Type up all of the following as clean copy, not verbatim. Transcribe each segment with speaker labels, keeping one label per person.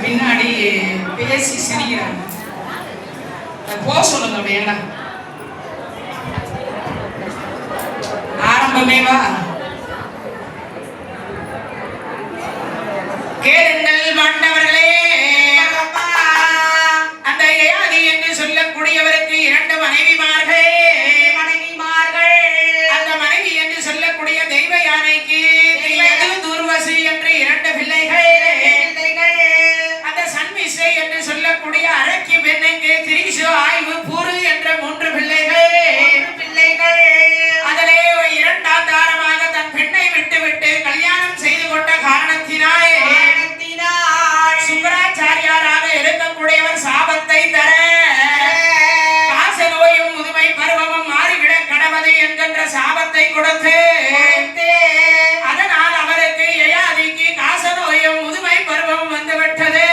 Speaker 1: பின்னாடி பேசி சிரிக்கிறாங்க. போக சொல்லுங்க அப்படின்னா ஆரம்பமேவா கேளுங்கள் மாண்டவர்களே. அந்த யயாதி என்று சொல்லக்கூடியவருக்கு 2 மனைவிமார்கள். அந்த மனைவி என்று சொல்லக்கூடிய தெய்வ யானைக்கு துர்வசி என்று 2 பிள்ளைகள். அந்த சன்மிசை என்று சொல்லக்கூடிய அரக்கி பெண்ணுக்கு திரிசு ஆய்வு பூரு என்ற 3 பிள்ளைகள். அதிலே 2ஆம் தாரமாக தன் பெண்ணை விட்டுவிட்டு கல்யாணம் செய்து கொண்ட காரணத்தினாலே சுக்கராச்சாரியாராக இருக்கக்கூடியவர் சாபத்தை தர காச நோயும் முதுமை பருவமும் மாறிவிட கடவது என்கின்ற சாபத்தை கொடுத்து அதனால் அவருக்கு யயாதிக்கு காச நோயும் முதுமை பருவமும் வந்துவிட்டது.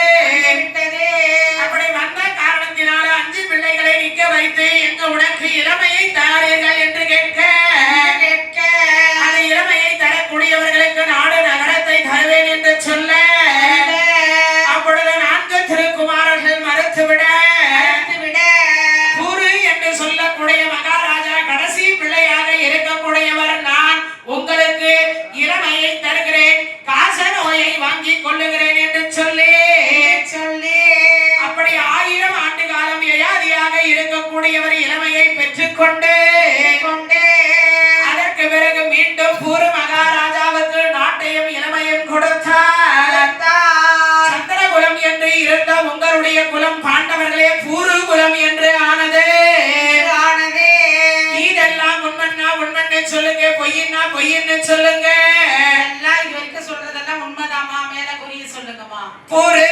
Speaker 1: அப்படி வந்த காரணத்தினால 5 பிள்ளைகளை நிற்க வைத்து எங்க உனக்கு இளமையை தாரீர்கள் என்று கேட்க அந்த இளமையை தரக்கூடியவர்களுக்கு நாடு நகரத்தை தருவேன் என்று சொல்ல அப்பொழுது 4 திருக்குமாரர்கள் மறுத்துவிட பூரு என்று சொல்லக்கூடிய மகாராஜா கடைசி பிள்ளையாக இருக்கக்கூடியவர் நான் உங்களுக்கு இளமையை தருகிறேன், காச நோயை வாங்கிக் கொள்ளுகிறேன் என்று சொல்லி அப்படி 1000 ஆண்டு காலம் யயாதியாக இருக்கக்கூடியவர் இளமையை பெற்றுக்கொண்டு அதற்கு பிறகு மீண்டும் பூரு மகாராஜாவுக்கு நாட்டையும் இளமையும் கொடுத்தார். சந்திரகுலம் என்று இருந்த உங்களுடைய குலம் பாண்டவர்களே பூரு குலம் என்று ஆனது. இதெல்லாம் உண்மைன்னா உண்மைன்னு சொல்லுங்க, பொய்யின்னா பொய்ன்னு சொல்லுங்க.
Speaker 2: எல்லாம் இது வரைக்கும் சொல்றதெல்லாம் உண்மைதாமா, மேல குறிய சொல்லுங்கம்மா.
Speaker 1: பூரு